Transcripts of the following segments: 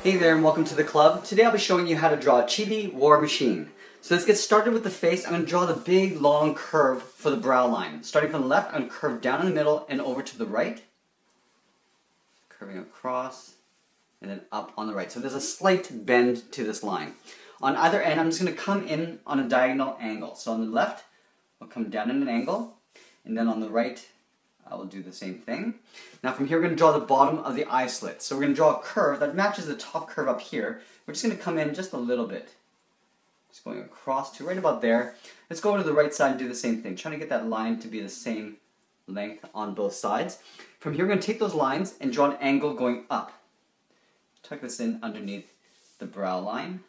Hey there and welcome to the club. Today I'll be showing you how to draw a chibi war machine. So let's get started with the face. I'm going to draw the big long curve for the brow line. Starting from the left, I'm going to curve down in the middle and over to the right. Curving across and then up on the right. So there's a slight bend to this line. On either end, I'm just going to come in on a diagonal angle. So on the left, I'll come down in an angle, and then on the right, I will do the same thing. Now from here we're going to draw the bottom of the eye slit. So we're going to draw a curve that matches the top curve up here. We're just going to come in just a little bit. Just going across to right about there. Let's go over to the right side and do the same thing. Trying to get that line to be the same length on both sides. From here we're going to take those lines and draw an angle going up. Tuck this in underneath the brow line.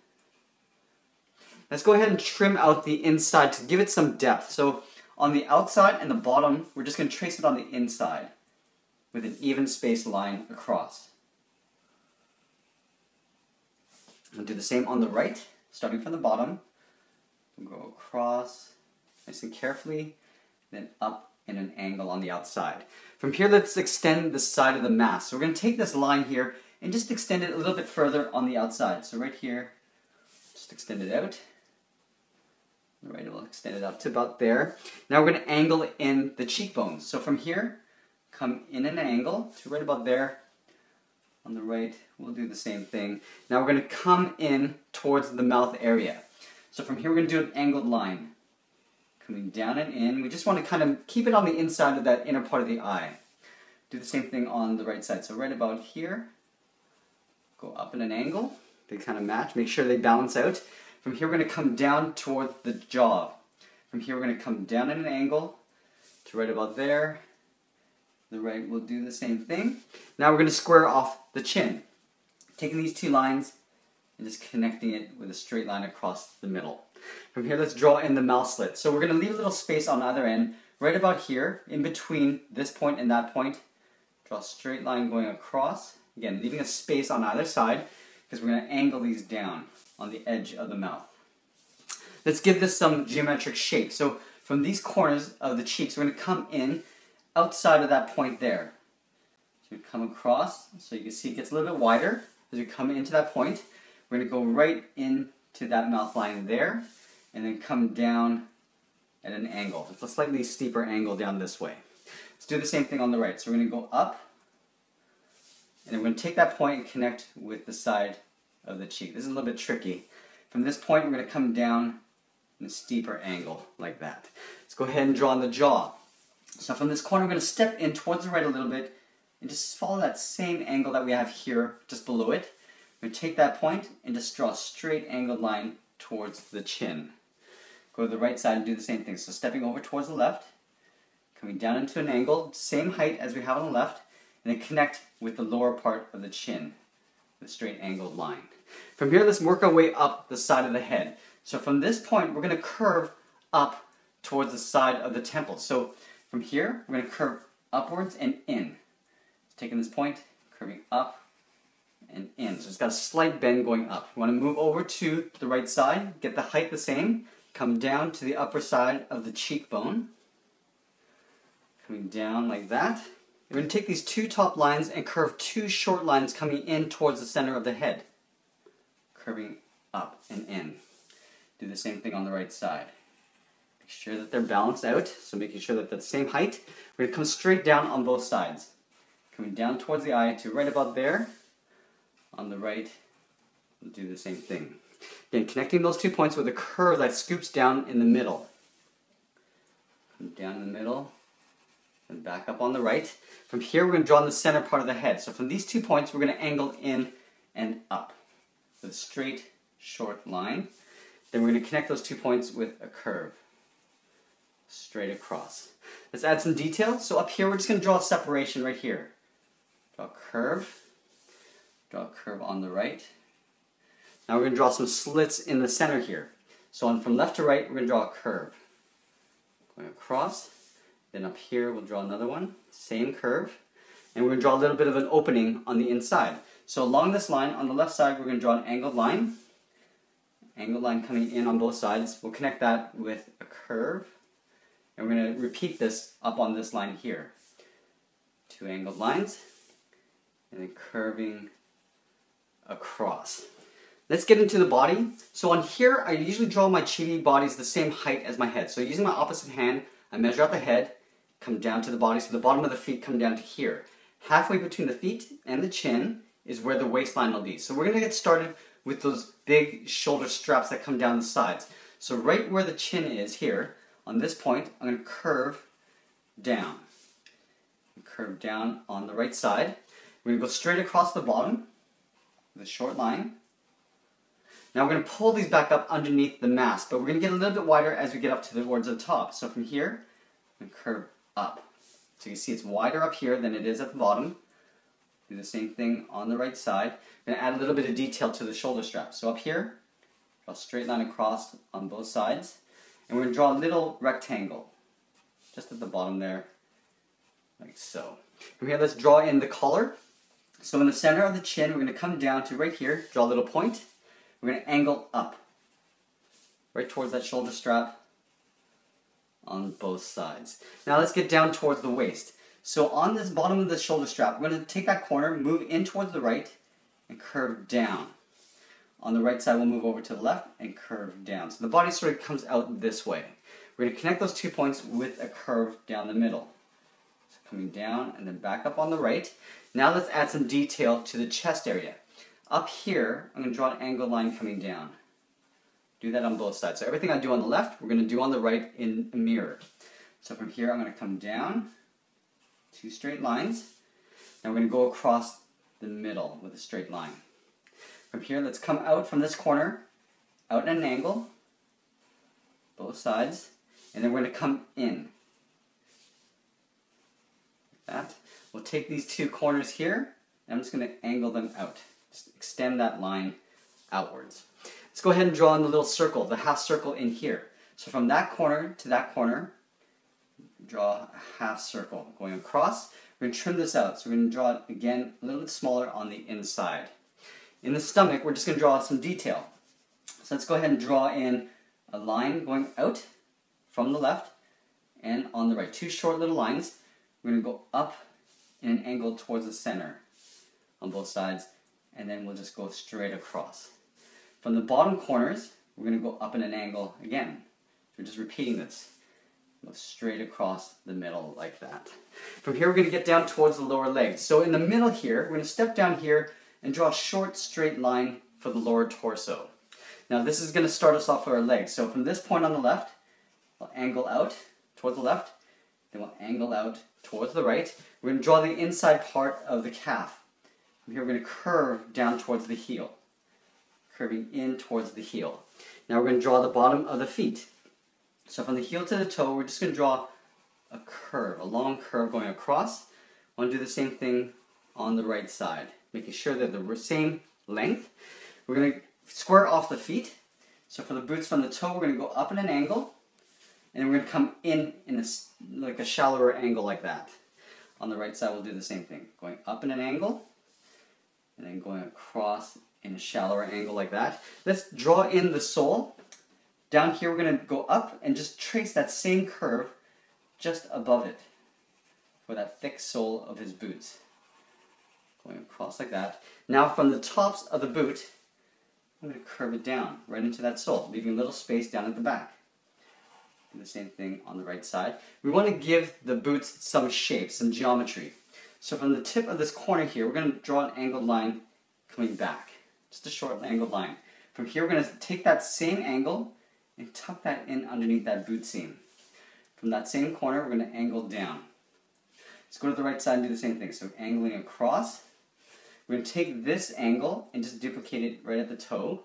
Let's go ahead and trim out the inside to give it some depth. So on the outside and the bottom, we're just going to trace it on the inside with an even spaced line across. We'll do the same on the right, starting from the bottom. We'll go across nice and carefully, then up in an angle on the outside. From here, let's extend the side of the mask. So we're going to take this line here and just extend it a little bit further on the outside. So right here, just extend it out. Right, we'll extend it up to about there. Now we're going to angle in the cheekbones. So from here, come in an angle to right about there. On the right, we'll do the same thing. Now we're going to come in towards the mouth area. So from here, we're going to do an angled line. Coming down and in. We just want to kind of keep it on the inside of that inner part of the eye. Do the same thing on the right side. So right about here, go up in an angle. They kind of match. Make sure they balance out. From here, we're going to come down toward the jaw. From here, we're going to come down at an angle to right about there. The right will do the same thing. Now we're going to square off the chin. Taking these two lines and just connecting it with a straight line across the middle. From here, let's draw in the mouth slit. So we're going to leave a little space on either end, right about here, in between this point and that point. Draw a straight line going across. Again, leaving a space on either side, because we're going to angle these down on the edge of the mouth. Let's give this some geometric shape. So from these corners of the cheeks, we're going to come in outside of that point there. So we come across, so you can see it gets a little bit wider as we come into that point. We're going to go right into that mouth line there, and then come down at an angle. It's a slightly steeper angle down this way. Let's do the same thing on the right. So we're going to go up, and then we're going to take that point and connect with the side of the cheek. This is a little bit tricky. From this point, we're going to come down in a steeper angle like that. Let's go ahead and draw on the jaw. So from this corner, we're going to step in towards the right a little bit and just follow that same angle that we have here just below it. We're going to take that point and just draw a straight angled line towards the chin. Go to the right side and do the same thing. So stepping over towards the left, coming down into an angle, same height as we have on the left, and then connect with the lower part of the chin. The straight angled line. From here, let's work our way up the side of the head. So from this point, we're going to curve up towards the side of the temple. So from here, we're going to curve upwards and in. So taking this point, curving up and in. So it's got a slight bend going up. We want to move over to the right side, get the height the same, come down to the upper side of the cheekbone. Coming down like that. We're going to take these two top lines and curve two short lines coming in towards the center of the head. Curving up and in. Do the same thing on the right side. Make sure that they're balanced out, so making sure that they're the same height. We're going to come straight down on both sides. Coming down towards the eye to right about there. On the right, we'll do the same thing. Again, connecting those 2 points with a curve that scoops down in the middle. Come down in the middle. And back up on the right. From here, we're going to draw in the center part of the head. So from these 2 points, we're going to angle in and up with a straight, short line. Then we're going to connect those 2 points with a curve, straight across. Let's add some detail. So up here, we're just going to draw a separation right here. Draw a curve on the right. Now we're going to draw some slits in the center here. So from left to right, we're going to draw a curve. Going across. Then up here, we'll draw another one, same curve, and we're going to draw a little bit of an opening on the inside. So along this line, on the left side, we're going to draw an angled line coming in on both sides. We'll connect that with a curve, and we're going to repeat this up on this line here. 2 angled lines, and then curving across. Let's get into the body. So on here, I usually draw my chibi bodies the same height as my head. So using my opposite hand, I measure out the head, come down to the body, so the bottom of the feet come down to here. Halfway between the feet and the chin is where the waistline will be. So we're going to get started with those big shoulder straps that come down the sides. So right where the chin is here, on this point, I'm going to curve down. Curve down on the right side. We're going to go straight across the bottom with a short line. Now we're going to pull these back up underneath the mask, but we're going to get a little bit wider as we get up towards the top. So from here, I'm going to curve up. So you can see it's wider up here than it is at the bottom. Do the same thing on the right side. I'm going to add a little bit of detail to the shoulder strap. So up here, draw a straight line across on both sides. And we're going to draw a little rectangle just at the bottom there, like so. From here, let's draw in the collar. So in the center of the chin, we're going to come down to right here, draw a little point. We're going to angle up, right towards that shoulder strap on both sides. Now let's get down towards the waist. So on this bottom of the shoulder strap, we're going to take that corner, move in towards the right, and curve down. On the right side, we'll move over to the left and curve down. So the body sort of comes out this way. We're going to connect those 2 points with a curve down the middle. So coming down and then back up on the right. Now let's add some detail to the chest area. Up here, I'm going to draw an angled line coming down. Do that on both sides. So everything I do on the left, we're going to do on the right in a mirror. So from here, I'm going to come down, 2 straight lines. Now we're going to go across the middle with a straight line. From here, let's come out from this corner, out at an angle, both sides, and then we're going to come in. Like that. We'll take these 2 corners here, and I'm just going to angle them out. Just extend that line outwards. Let's go ahead and draw in the little circle, the half circle in here. So from that corner to that corner, draw a half circle going across. We're going to trim this out. So we're going to draw it again a little bit smaller on the inside. In the stomach, we're just going to draw some detail. So let's go ahead and draw in a line going out from the left and on the right. 2 short little lines. We're going to go up in an angle towards the center on both sides, and then we'll just go straight across. From the bottom corners, we're going to go up in an angle again. We're just repeating this. Go straight across the middle like that. From here, we're going to get down towards the lower legs. So in the middle here, we're going to step down here and draw a short straight line for the lower torso. Now this is going to start us off with our legs. So from this point on the left, we'll angle out towards the left, then we'll angle out towards the right. We're going to draw the inside part of the calf. From here, we're going to curve down towards the heel, curving in towards the heel. Now we're going to draw the bottom of the feet. So from the heel to the toe, we're just going to draw a curve, a long curve going across. I want to do the same thing on the right side, making sure that they're the same length. We're going to square off the feet. So for the boots from the toe, we're going to go up in an angle, and then we're going to come in like a shallower angle like that. On the right side, we'll do the same thing, going up in an angle, and then going across in a shallower angle like that. Let's draw in the sole. Down here, we're going to go up and just trace that same curve just above it for that thick sole of his boots. Going across like that. Now from the tops of the boot, I'm going to curve it down right into that sole, leaving a little space down at the back. Do the same thing on the right side. We want to give the boots some shape, some geometry. So from the tip of this corner here, we're going to draw an angled line coming back. Just a short angled line. From here, we're going to take that same angle and tuck that in underneath that boot seam. From that same corner, we're going to angle down. Let's go to the right side and do the same thing. So angling across. We're going to take this angle and just duplicate it right at the toe.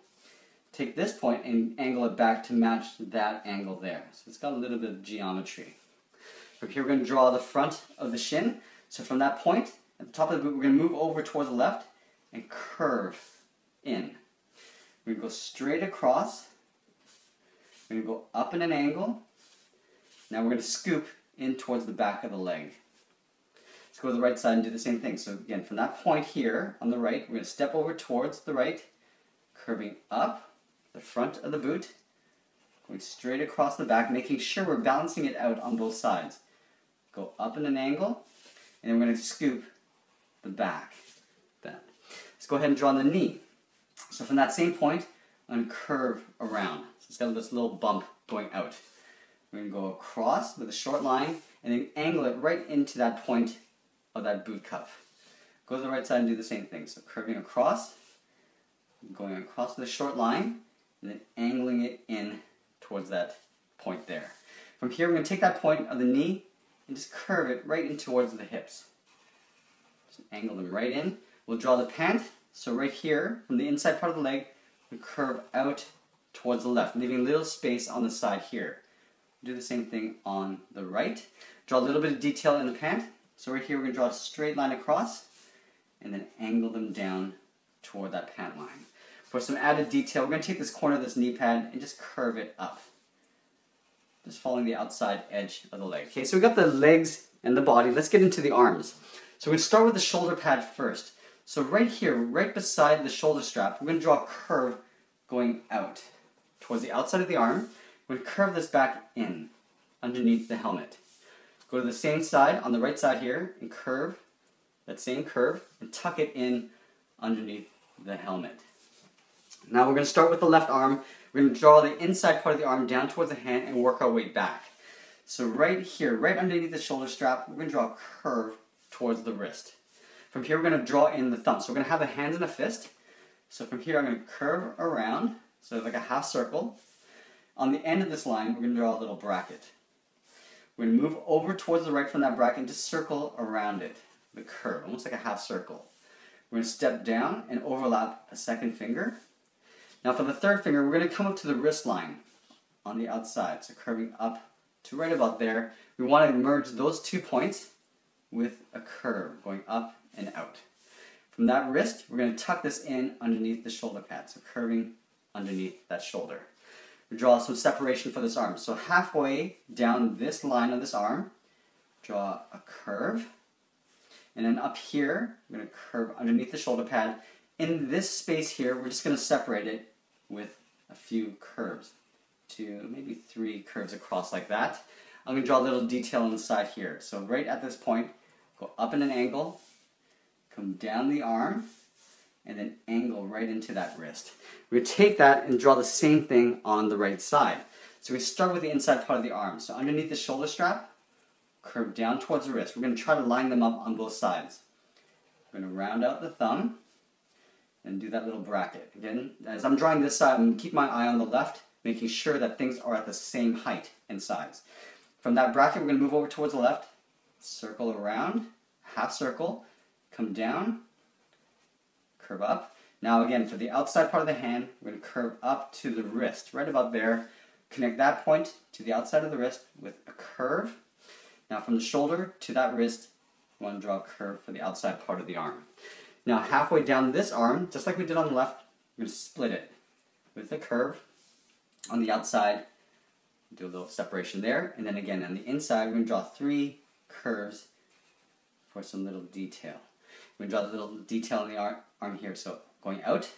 Take this point and angle it back to match that angle there. So it's got a little bit of geometry. From here, we're going to draw the front of the shin. So from that point, at the top of the boot, we're going to move over towards the left and curve in. We're going to go straight across. We're going to go up in an angle. Now we're going to scoop in towards the back of the leg. Let's go to the right side and do the same thing. So again, from that point here on the right, we're going to step over towards the right, curving up the front of the boot, going straight across the back, making sure we're balancing it out on both sides. Go up in an angle, and then we're going to scoop the back. Let's go ahead and draw on the knee. So from that same point, I'm going to curve around. So it's got this little bump going out. We're going to go across with a short line and then angle it right into that point of that boot cuff. Go to the right side and do the same thing. So curving across, going across with a short line, and then angling it in towards that point there. From here, we're going to take that point of the knee and just curve it right in towards the hips. Just angle them right in. We'll draw the pant. So right here, from the inside part of the leg, we curve out towards the left, leaving a little space on the side here. Do the same thing on the right. Draw a little bit of detail in the pant. So right here, we're going to draw a straight line across and then angle them down toward that pant line. For some added detail, we're going to take this corner of this knee pad and just curve it up. Just following the outside edge of the leg. Okay, so we got the legs and the body. Let's get into the arms. So we're going to start with the shoulder pad first. So right here, right beside the shoulder strap, we're going to draw a curve going out towards the outside of the arm. We're going to curve this back in underneath the helmet. Go to the same side on the right side here and curve that same curve and tuck it in underneath the helmet. Now we're going to start with the left arm. We're going to draw the inside part of the arm down towards the hand and work our way back. So right here, right underneath the shoulder strap, we're going to draw a curve towards the wrist. From here, we're going to draw in the thumb. So we're going to have the hands in a fist. So from here, I'm going to curve around, so like a half circle. On the end of this line, we're going to draw a little bracket. We're going to move over towards the right from that bracket and just circle around it, the curve, almost like a half circle. We're going to step down and overlap a second finger. Now for the third finger, we're going to come up to the wrist line on the outside, so curving up to right about there. We want to merge those 2 points with a curve going up and out. From that wrist, we're going to tuck this in underneath the shoulder pad, so curving underneath that shoulder. We draw some separation for this arm. So halfway down this line of this arm, draw a curve. And then up here, we're going to curve underneath the shoulder pad. In this space here, we're just going to separate it with a few curves. 2, maybe 3 curves across like that. I'm going to draw a little detail on the side here. So right at this point, go up in an angle, come down the arm, and then angle right into that wrist. We're going to take that and draw the same thing on the right side. So we start with the inside part of the arm. So underneath the shoulder strap, curve down towards the wrist. We're going to try to line them up on both sides. We're going to round out the thumb and do that little bracket. Again, as I'm drawing this side, I'm going to keep my eye on the left, making sure that things are at the same height and size. From that bracket, we're going to move over towards the left, circle around, half circle, come down, curve up. Now again, for the outside part of the hand, we're going to curve up to the wrist, right about there. Connect that point to the outside of the wrist with a curve. Now from the shoulder to that wrist, we want to draw a curve for the outside part of the arm. Now halfway down this arm, just like we did on the left, we're going to split it with a curve on the outside. Do a little separation there. And then again, on the inside, we're going to draw 3 curves for some little detail. We're going to draw the little detail on the arm here. So going out,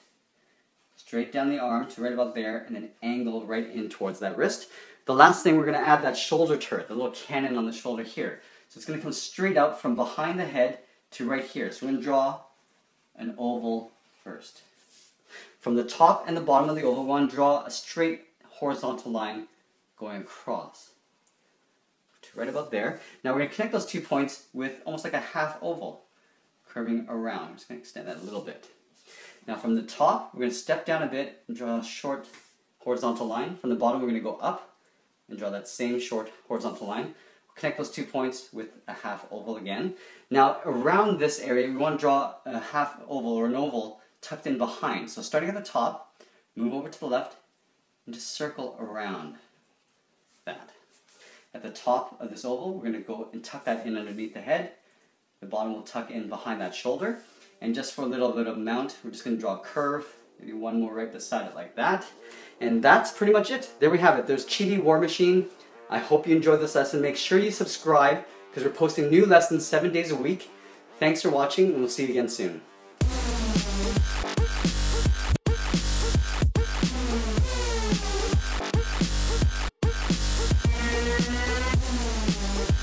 straight down the arm to right about there, and then angle right in towards that wrist. The last thing, we're going to add that shoulder turret, the little cannon on the shoulder here. So it's going to come straight out from behind the head to right here. So we're going to draw an oval first. From the top and the bottom of the oval, we want to draw a straight horizontal line going across to right about there. Now we're going to connect those 2 points with almost like a half oval, curving around. I'm just going to extend that a little bit. Now from the top, we're going to step down a bit and draw a short horizontal line. From the bottom, we're going to go up and draw that same short horizontal line. We'll connect those 2 points with a half oval again. Now around this area, we want to draw a half oval or an oval tucked in behind. So starting at the top, move over to the left and just circle around that. At the top of this oval, we're going to go and tuck that in underneath the head. The bottom will tuck in behind that shoulder. And just for a little bit of mount, we're just going to draw a curve, maybe one more right beside it like that. And that's pretty much it. There we have it. There's Chibi War Machine. I hope you enjoyed this lesson. Make sure you subscribe because we're posting new lessons 7 days a week. Thanks for watching, and we'll see you again soon.